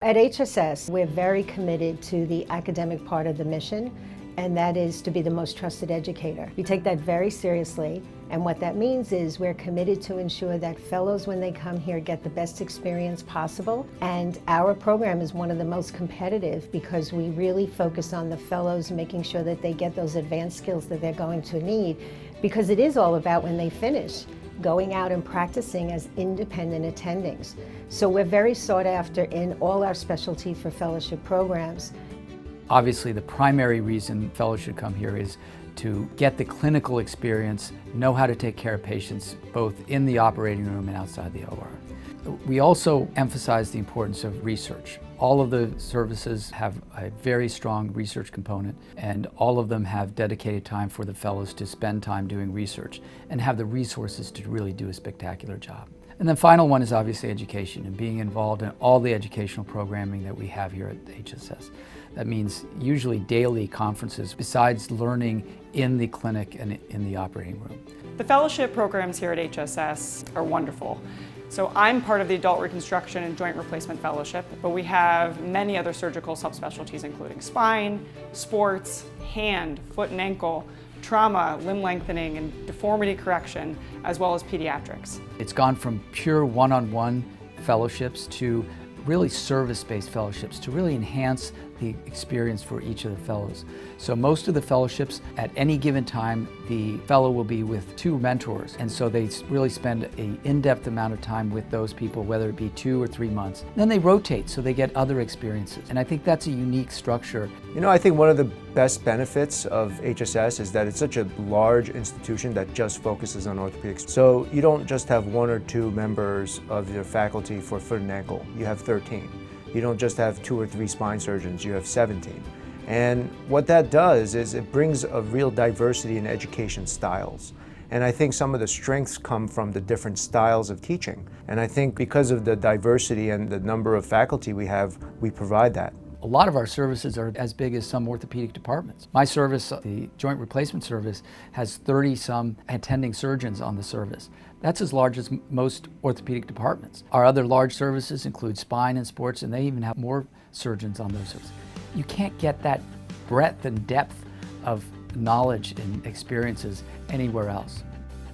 At HSS, we're very committed to the academic part of the mission, and that is to be the most trusted educator. We take that very seriously, and what that means is we're committed to ensure that fellows, when they come here, get the best experience possible. And our program is one of the most competitive because we really focus on the fellows, making sure that they get those advanced skills that they're going to need, because it is all about, when they finish, going out and practicing as independent attendings. So we're very sought after in all our specialty for fellowship programs. Obviously, the primary reason fellows should come here is to get the clinical experience, know how to take care of patients both in the operating room and outside the OR. We also emphasize the importance of research. All of the services have a very strong research component, and all of them have dedicated time for the fellows to spend time doing research and have the resources to really do a spectacular job. And the final one is obviously education and being involved in all the educational programming that we have here at HSS. That means usually daily conferences besides learning in the clinic and in the operating room. The fellowship programs here at HSS are wonderful. So I'm part of the Adult Reconstruction and Joint Replacement Fellowship, but we have many other surgical subspecialties including spine, sports, hand, foot and ankle, trauma, limb lengthening, and deformity correction, as well as pediatrics. It's gone from pure one-on-one fellowships to really service-based fellowships to really enhance the experience for each of the fellows. So most of the fellowships, at any given time, the fellow will be with two mentors, and so they really spend an in-depth amount of time with those people, whether it be 2 or 3 months. Then they rotate so they get other experiences, and I think that's a unique structure. You know, I think one of the best benefits of HSS is that it's such a large institution that just focuses on orthopedics. So you don't just have 1 or 2 members of your faculty for foot and ankle, you have 13. You don't just have 2 or 3 spine surgeons, you have 17. And what that does is it brings a real diversity in education styles. And I think some of the strengths come from the different styles of teaching. And I think because of the diversity and the number of faculty we have, we provide that. A lot of our services are as big as some orthopedic departments. My service, the joint replacement service, has 30-some attending surgeons on the service. That's as large as most orthopedic departments. Our other large services include spine and sports, and they even have more surgeons on those services. You can't get that breadth and depth of knowledge and experiences anywhere else.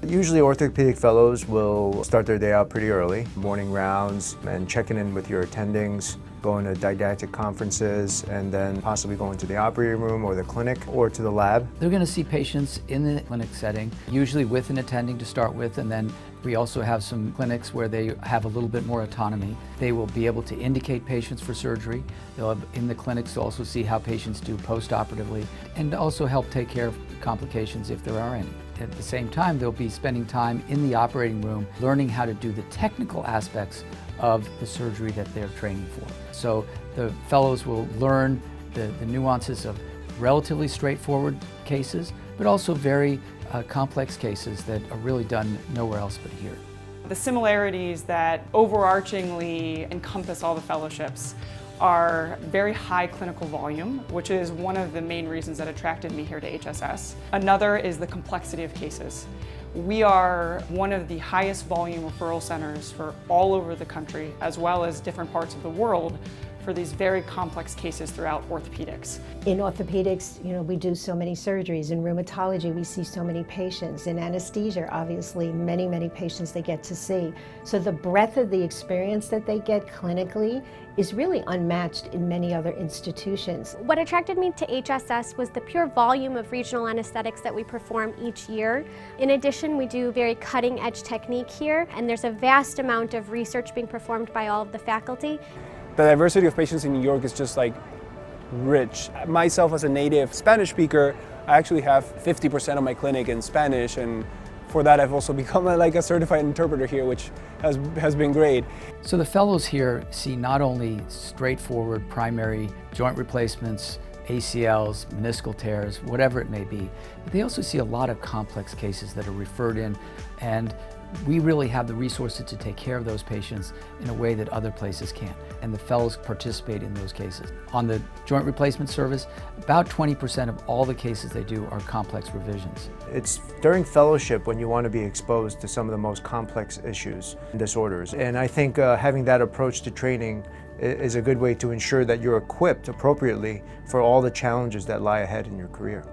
Usually orthopedic fellows will start their day out pretty early, morning rounds and checking in with your attendings, going to didactic conferences, and then possibly going to the operating room or the clinic or to the lab. They're going to see patients in the clinic setting, usually with an attending to start with, and then we also have some clinics where they have a little bit more autonomy. They will be able to indicate patients for surgery. They'll have, in the clinics, they'll also see how patients do post-operatively and also help take care of complications if there are any. At the same time, they'll be spending time in the operating room learning how to do the technical aspects of the surgery that they're training for. So the fellows will learn the nuances of relatively straightforward cases, but also very complex cases that are really done nowhere else but here. The similarities that overarchingly encompass all the fellowships are very high clinical volume, which is one of the main reasons that attracted me here to HSS. Another is the complexity of cases. We are one of the highest volume referral centers for all over the country, as well as different parts of the world, for these very complex cases throughout orthopedics. In orthopedics, we do so many surgeries. In rheumatology, we see so many patients. In anesthesia, obviously, many, many patients they get to see. So the breadth of the experience that they get clinically is really unmatched in many other institutions. What attracted me to HSS was the pure volume of regional anesthetics that we perform each year. In addition, we do very cutting-edge technique here, and there's a vast amount of research being performed by all of the faculty. The diversity of patients in New York is just like rich. Myself as a native Spanish speaker, I actually have 50% of my clinic in Spanish, and for that I've also become like a certified interpreter here, which has been great. So the fellows here see not only straightforward primary joint replacements, ACLs, meniscal tears, whatever it may be, but they also see a lot of complex cases that are referred in, and we really have the resources to take care of those patients in a way that other places can't, and the fellows participate in those cases. On the joint replacement service, about 20% of all the cases they do are complex revisions. It's during fellowship when you want to be exposed to some of the most complex issues and disorders, and I think having that approach to training is a good way to ensure that you're equipped appropriately for all the challenges that lie ahead in your career.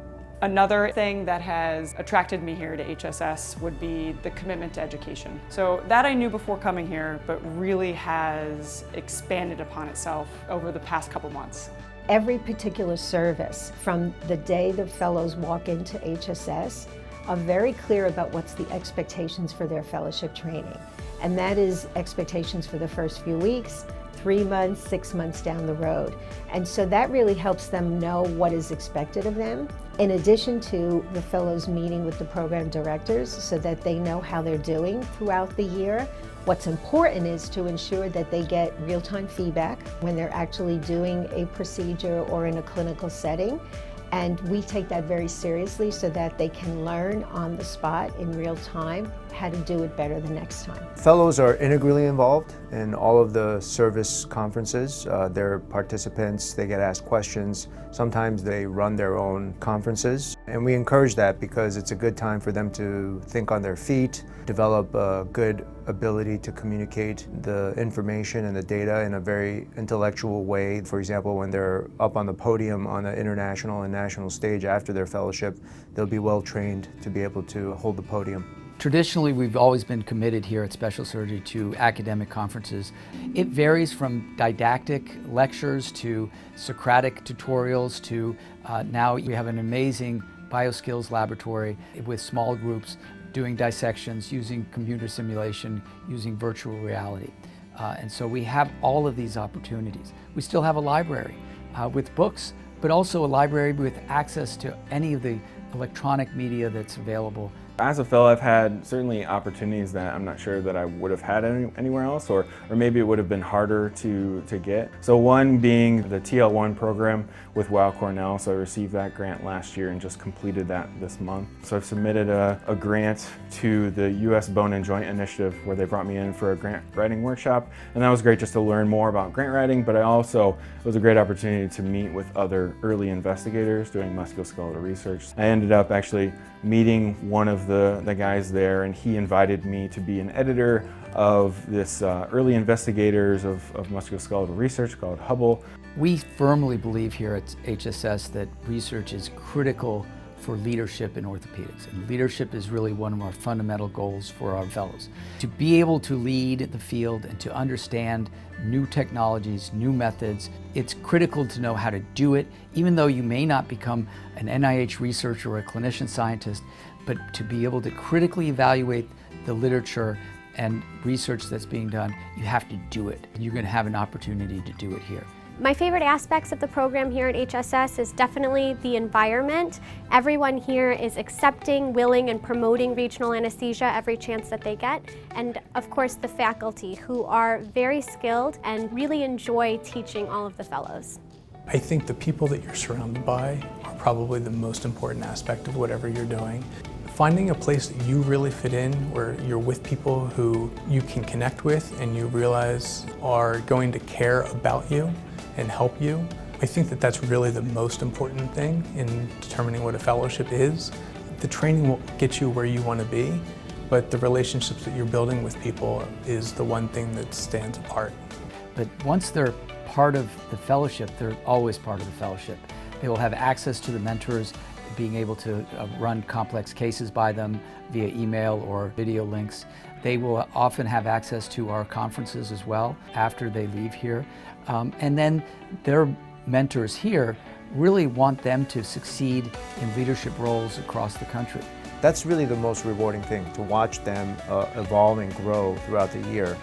Another thing that has attracted me here to HSS would be the commitment to education. So that I knew before coming here, but really has expanded upon itself over the past couple months. Every particular service, from the day the fellows walk into HSS, are very clear about what's the expectations for their fellowship training. And that is expectations for the first few weeks, 3 months, 6 months down the road. And so that really helps them know what is expected of them, in addition to the fellows meeting with the program directors so that they know how they're doing throughout the year. What's important is to ensure that they get real-time feedback when they're actually doing a procedure or in a clinical setting. And we take that very seriously so that they can learn on the spot in real time how to do it better the next time. Fellows are integrally involved in all of the service conferences. They're participants, they get asked questions. Sometimes they run their own conferences. And we encourage that because it's a good time for them to think on their feet, develop a good ability to communicate the information and the data in a very intellectual way. For example, when they're up on the podium on an international and national stage after their fellowship, they'll be well trained to be able to hold the podium. Traditionally, we've always been committed here at Special Surgery to academic conferences. It varies from didactic lectures to Socratic tutorials to now we have an amazing bioskills laboratory with small groups doing dissections, using computer simulation, using virtual reality. And so we have all of these opportunities. We still have a library with books, but also a library with access to any of the electronic media that's available. As a fellow, I've had certainly opportunities that I'm not sure that I would have had anywhere else, or maybe it would have been harder to get. So one being the TL1 program with Weill Cornell. So I received that grant last year and just completed that this month. So I've submitted a grant to the U.S. Bone and Joint Initiative where they brought me in for a grant writing workshop. And that was great just to learn more about grant writing, but it was a great opportunity to meet with other early investigators doing musculoskeletal research. I ended up actually meeting one of the guys there, and he invited me to be an editor of this early investigators of musculoskeletal research called Hubble. We firmly believe here at HSS that research is critical for leadership in orthopedics, and leadership is really one of our fundamental goals for our fellows. To be able to lead the field and to understand new technologies, new methods, it's critical to know how to do it, even though you may not become an NIH researcher or a clinician scientist, but to be able to critically evaluate the literature and research that's being done, you have to do it. You're going to have an opportunity to do it here. My favorite aspects of the program here at HSS is definitely the environment. Everyone here is accepting, willing, and promoting regional anesthesia every chance that they get. And of course the faculty, who are very skilled and really enjoy teaching all of the fellows. I think the people that you're surrounded by are probably the most important aspect of whatever you're doing. Finding a place that you really fit in, where you're with people who you can connect with and you realize are going to care about you and help you. I think that that's really the most important thing in determining what a fellowship is. The training will get you where you want to be, but the relationships that you're building with people is the one thing that stands apart. But once they're part of the fellowship, they're always part of the fellowship. They will have access to the mentors, being able to run complex cases by them via email or video links. They will often have access to our conferences as well after they leave here. And then their mentors here really want them to succeed in leadership roles across the country. That's really the most rewarding thing, to watch them evolve and grow throughout the year.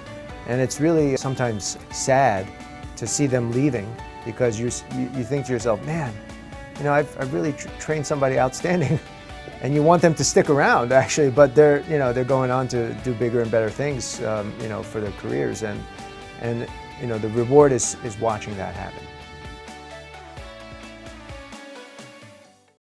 And it's really sometimes sad to see them leaving, because you think to yourself, man, you know, I've really trained somebody outstanding, and you want them to stick around actually, but they're going on to do bigger and better things, for their careers, and the reward is watching that happen.